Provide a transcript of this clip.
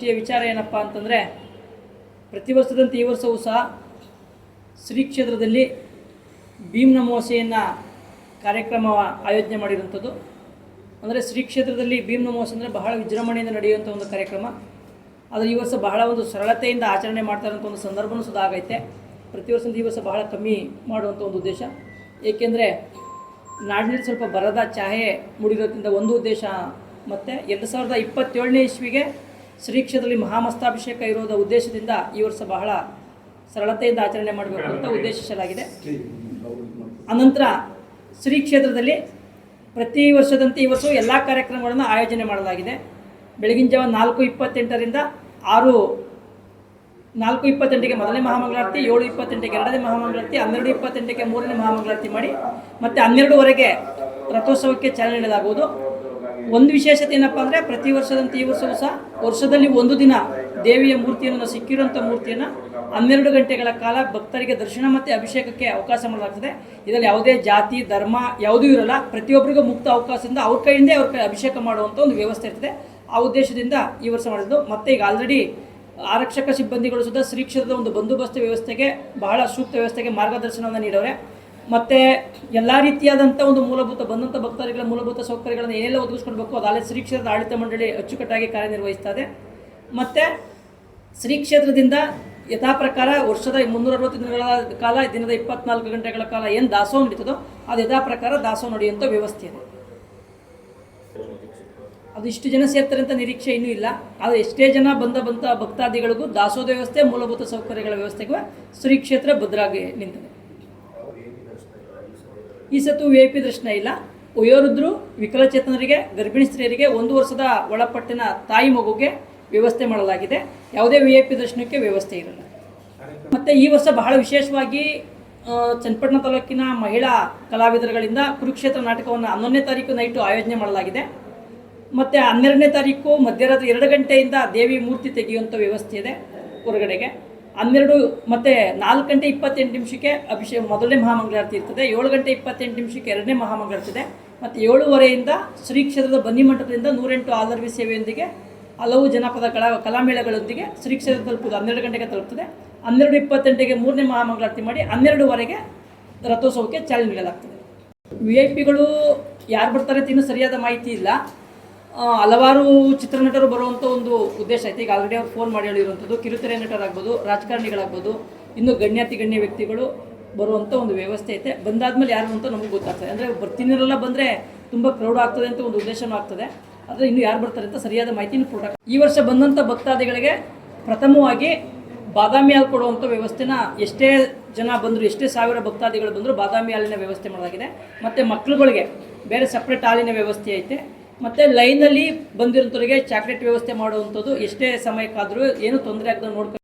ಸುದ್ದಿಗೋಷ್ಠಿಯ ವಿಚಾರ ಏನಪ್ಪ ಅಂತಂದರೆ, ಪ್ರತಿ ವರ್ಷದಂತೆ ಈ ವರ್ಷವೂ ಸಹ ಶ್ರೀ ಕ್ಷೇತ್ರದಲ್ಲಿ ಭೀಮ್ ಅಮಾವಾಸ್ಯೆಯನ್ನು ಕಾರ್ಯಕ್ರಮ ಆಯೋಜನೆ ಮಾಡಿರುವಂಥದ್ದು. ಅಂದರೆ ಶ್ರೀ ಕ್ಷೇತ್ರದಲ್ಲಿ ಭೀಮ್ ಅಮಾವಾಸ್ಯೆ ಅಂದರೆ ಬಹಳ ವಿಜೃಂಭಣೆಯಿಂದ ನಡೆಯುವಂಥ ಒಂದು ಕಾರ್ಯಕ್ರಮ. ಆದರೆ ಈ ವರ್ಷ ಬಹಳ ಒಂದು ಸರಳತೆಯಿಂದ ಆಚರಣೆ ಮಾಡ್ತಾ ಇರೋಂಥ ಒಂದು ಸಂದರ್ಭವೂ ಸುಧಾ ಆಗೈತೆ. ಪ್ರತಿ ವರ್ಷದಿಂದ ಈ ವರ್ಷ ಬಹಳ ಕಮ್ಮಿ ಮಾಡುವಂಥ ಒಂದು ಉದ್ದೇಶ. ಏಕೆಂದರೆ ನಾಡಿನಲ್ಲಿ ಸ್ವಲ್ಪ ಬರದ ಛಾಯೆ ಮೂಡಿರೋದ್ರಿಂದ ಒಂದು ಉದ್ದೇಶ. ಮತ್ತು 2027ನೇ ಇಸ್ವಿಗೆ ಶ್ರೀ ಕ್ಷೇತ್ರದಲ್ಲಿ ಮಹಾಮಸ್ತಾಭಿಷೇಕ ಇರೋದ ಉದ್ದೇಶದಿಂದ ಈ ವರ್ಷ ಬಹಳ ಸರಳತೆಯಿಂದ ಆಚರಣೆ ಮಾಡಬೇಕು ಅಂತ ಉದ್ದೇಶಿಸಲಾಗಿದೆ. ಅನಂತರ ಶ್ರೀ ಕ್ಷೇತ್ರದಲ್ಲಿ ಪ್ರತಿ ವರ್ಷದಂತೆ ಈ ವರ್ಷ ಎಲ್ಲ ಕಾರ್ಯಕ್ರಮಗಳನ್ನು ಆಯೋಜನೆ ಮಾಡಲಾಗಿದೆ. ಬೆಳಗಿನ ಜಾವ 4:28ರಿಂದ 4:28ಗೆ ಮೊದಲನೇ ಮಹಾಮಂಗಳಾರತಿ, 7:28ಗೆ ಎರಡನೇ ಮಹಾಮಂಗಳಾರತಿ, 12:28ಗೆ ಮೂರನೇ ಮಹಾಮಂಗಳಾರತಿ ಮಾಡಿ ಮತ್ತು 12ವರೆಗೆ ರಥೋತ್ಸವಕ್ಕೆ ಚಾಲನೆ ನೀಡಲಾಗುವುದು. ಒಂದು ವಿಶೇಷತೆ ಏನಪ್ಪ ಅಂದರೆ, ಪ್ರತಿ ವರ್ಷದಂತೆ ಈ ವರ್ಷವೂ ಸಹ ವರ್ಷದಲ್ಲಿ ಒಂದು ದಿನ ದೇವಿಯ ಮೂರ್ತಿಯನ್ನು ಸಿಕ್ಕಿರುವಂಥ ಮೂರ್ತಿಯನ್ನು 12 ಗಂಟೆಗಳ ಕಾಲ ಭಕ್ತರಿಗೆ ದರ್ಶನ ಮತ್ತು ಅಭಿಷೇಕಕ್ಕೆ ಅವಕಾಶ ಮಾಡಲಾಗ್ತದೆ. ಇದರಲ್ಲಿ ಯಾವುದೇ ಜಾತಿ ಧರ್ಮ ಯಾವುದೂ ಇರಲ್ಲ. ಪ್ರತಿಯೊಬ್ಬರಿಗೂ ಮುಕ್ತ ಅವಕಾಶದಿಂದ ಅವ್ರ ಕೈಯಿಂದ ಅಭಿಷೇಕ ಮಾಡುವಂಥ ಒಂದು ವ್ಯವಸ್ಥೆ ಇರ್ತದೆ. ಆ ಉದ್ದೇಶದಿಂದ ಈ ವರ್ಷ ಮಾಡಿದ್ದು. ಮತ್ತು ಈಗ ಆಲ್ರೆಡಿ ಆರಕ್ಷಕ ಸಿಬ್ಬಂದಿಗಳು ಸುದ್ದ ಶ್ರೀ ಕ್ಷೇತ್ರದ ಒಂದು ಬಂದೋಬಸ್ತ್ ವ್ಯವಸ್ಥೆಗೆ ಬಹಳ ಸೂಕ್ತ ವ್ಯವಸ್ಥೆಗೆ ಮಾರ್ಗದರ್ಶನವನ್ನು ನೀಡವ್ರೆ. ಮತ್ತು ಎಲ್ಲ ರೀತಿಯಾದಂಥ ಒಂದು ಬಂದಂಥ ಭಕ್ತರುಗಳ ಮೂಲಭೂತ ಸೌಕರ್ಯಗಳನ್ನು ಏನೆಲ್ಲ ಒದಗಿಸ್ಕೊಳ್ಬೇಕು ಅದಾಗಲೇ ಶ್ರೀ ಕ್ಷೇತ್ರದ ಆಡಳಿತ ಮಂಡಳಿ ಅಚ್ಚುಕಟ್ಟಾಗಿ ಕಾರ್ಯನಿರ್ವಹಿಸ್ತದೆ. ಮತ್ತು ಶ್ರೀ ಕ್ಷೇತ್ರದಿಂದ ಯಥಾ ಪ್ರಕಾರ ವರ್ಷದ 360 ದಿನಗಳ ಕಾಲ, ದಿನದ 24 ಗಂಟೆಗಳ ಕಾಲ ಏನು ದಾಸೋಹ ನಡೀತದೋ ಅದು ಯಥಾ ಪ್ರಕಾರ ದಾಸೋಹ ನಡೆಯುವಂಥ ವ್ಯವಸ್ಥೆ ಇದೆ. ಅದು ಇಷ್ಟು ಜನ ಸೇರ್ತಾರೆ ಅಂತ ನಿರೀಕ್ಷೆ ಇನ್ನೂ ಇಲ್ಲ. ಆದರೆ ಎಷ್ಟೇ ಜನ ಬಂದ ಭಕ್ತಾದಿಗಳಿಗೂ ದಾಸೋಹದ ವ್ಯವಸ್ಥೆ, ಮೂಲಭೂತ ಸೌಕರ್ಯಗಳ ವ್ಯವಸ್ಥೆಗೂ ಶ್ರೀ ಕ್ಷೇತ್ರ ಭದ್ರಾಗಿ ನಿಂತಿದೆ. ಈ ಸತ್ತು VIP ದರ್ಶನ ಇಲ್ಲ. ವಯೋವೃದ್ಧರು, ವಿಕಲಚೇತನರಿಗೆ, ಗರ್ಭಿಣಿ ಸ್ತ್ರೀಯರಿಗೆ, 1 ವರ್ಷದ ಒಳಪಟ್ಟಿನ ತಾಯಿ ಮಗುಗೆ ವ್ಯವಸ್ಥೆ ಮಾಡಲಾಗಿದೆ. ಯಾವುದೇ VIP ದರ್ಶನಕ್ಕೆ ವ್ಯವಸ್ಥೆ ಇರಲ್ಲ. ಮತ್ತು ಈ ವರ್ಷ ಬಹಳ ವಿಶೇಷವಾಗಿ ಚನ್ನಪಟ್ಟಣ ತಾಲೂಕಿನ ಮಹಿಳಾ ಕಲಾವಿದರುಗಳಿಂದ ಕುರುಕ್ಷೇತ್ರ ನಾಟಕವನ್ನು 11ನೇ ತಾರೀಕು ನೈಟು ಆಯೋಜನೆ ಮಾಡಲಾಗಿದೆ. ಮತ್ತು 12ನೇ ತಾರೀಕು ಮಧ್ಯರಾತ್ರಿ 2 ಗಂಟೆಯಿಂದ ದೇವಿ ಮೂರ್ತಿ ತೆಗೆಯುವಂಥ ವ್ಯವಸ್ಥೆ ಇದೆ ಹೊರಗಡೆಗೆ. 12 ಮತ್ತು 4:28 ಅಭಿಷೇಕ ಮೊದಲನೇ ಮಹಾಮಂಗಳಾರತಿ ಇರ್ತದೆ. 7:28 ಎರಡನೇ ಮಹಾಮಂಗಳಾರತಿ ಇದೆ. ಮತ್ತು 7:30ರಿಂದ ಶ್ರೀ ಕ್ಷೇತ್ರದ ಬನ್ನಿ ಮಂಟಪದಿಂದ 108 ಆಲರ್ವಿ ಸೇವೆಯೊಂದಿಗೆ ಹಲವು ಜನಪದ ಕಲಾಮೇಳಗಳೊಂದಿಗೆ ಶ್ರೀ ಕ್ಷೇತ್ರ ತಲುಪುವುದು 12 ಗಂಟೆಗೆ ತಲುಪ್ತದೆ. 12:28ಗೆ ಮೂರನೇ ಮಹಾಮಂಗಳಾರತಿ ಮಾಡಿ 12ವರೆಗೆ ರಥೋತ್ಸವಕ್ಕೆ ಚಾಲನೆ ನೀಡಲಾಗ್ತದೆ. VIPಗಳು ಯಾರು ಬರ್ತಾರೆ ಅಂತ ಇನ್ನೂ ಸರಿಯಾದ ಮಾಹಿತಿ ಇಲ್ಲ. ಹಲವಾರು ಚಿತ್ರನಟರು ಬರುವಂಥ ಒಂದು ಉದ್ದೇಶ ಐತೆ. ಈಗ ಆಲ್ರೆಡಿ ಅವ್ರು ಫೋನ್ ಮಾಡಿ ಹೇಳಿರುವಂಥದ್ದು. ಕಿರುತೆರೆ ನಟರಾಗ್ಬೋದು, ರಾಜಕಾರಣಿಗಳಾಗ್ಬೋದು, ಇನ್ನೂ ಗಣ್ಯ ವ್ಯಕ್ತಿಗಳು ಬರುವಂಥ ಒಂದು ವ್ಯವಸ್ಥೆ ಐತೆ. ಬಂದಾದ್ಮೇಲೆ ಯಾರು ಅಂತ ನಮಗೆ ಗೊತ್ತಾಗ್ತದೆ. ಅಂದರೆ ಬರ್ತೀನಿರೆಲ್ಲ ಬಂದರೆ ತುಂಬ ಕ್ರೌಡ್ ಆಗ್ತದೆ ಅಂತ ಒಂದು ಉದ್ದೇಶನೂ ಆಗ್ತದೆ. ಆದರೆ ಇನ್ನೂ ಯಾರು ಬರ್ತಾರೆ ಅಂತ ಸರಿಯಾದ ಮಾಹಿತಿನೂ ಕೊಡೋಕೆ. ಈ ವರ್ಷ ಬಂದಂಥ ಭಕ್ತಾದಿಗಳಿಗೆ ಪ್ರಥಮವಾಗಿ ಬಾದಾಮಿ ಹಾಲು ಕೊಡುವಂಥ ವ್ಯವಸ್ಥೆನ ಎಷ್ಟೇ ಜನ ಬಂದರೂ, ಎಷ್ಟೇ ಸಾವಿರ ಭಕ್ತಾದಿಗಳು ಬಂದರೂ ಬಾದಾಮಿ ಹಾಲಿನ ವ್ಯವಸ್ಥೆ ಮಾಡಲಾಗಿದೆ. ಮತ್ತು ಮಕ್ಕಳುಗಳಿಗೆ ಬೇರೆ ಸಪ್ರೇಟ್ ಹಾಲಿನ ವ್ಯವಸ್ಥೆ ಐತೆ. ಮತ್ತು ಲೈನಲ್ಲಿ ಬಂದಿರೋಂಥವ್ರಿಗೆ ಚಾಕ್ಲೇಟ್ ವ್ಯವಸ್ಥೆ ಮಾಡುವಂಥದ್ದು ಎಷ್ಟೇ ಸಮಯಕ್ಕಾದರೂ ಏನೂ ತೊಂದರೆ ಆಗದೆ ನೋಡ್ಕೊಂಡು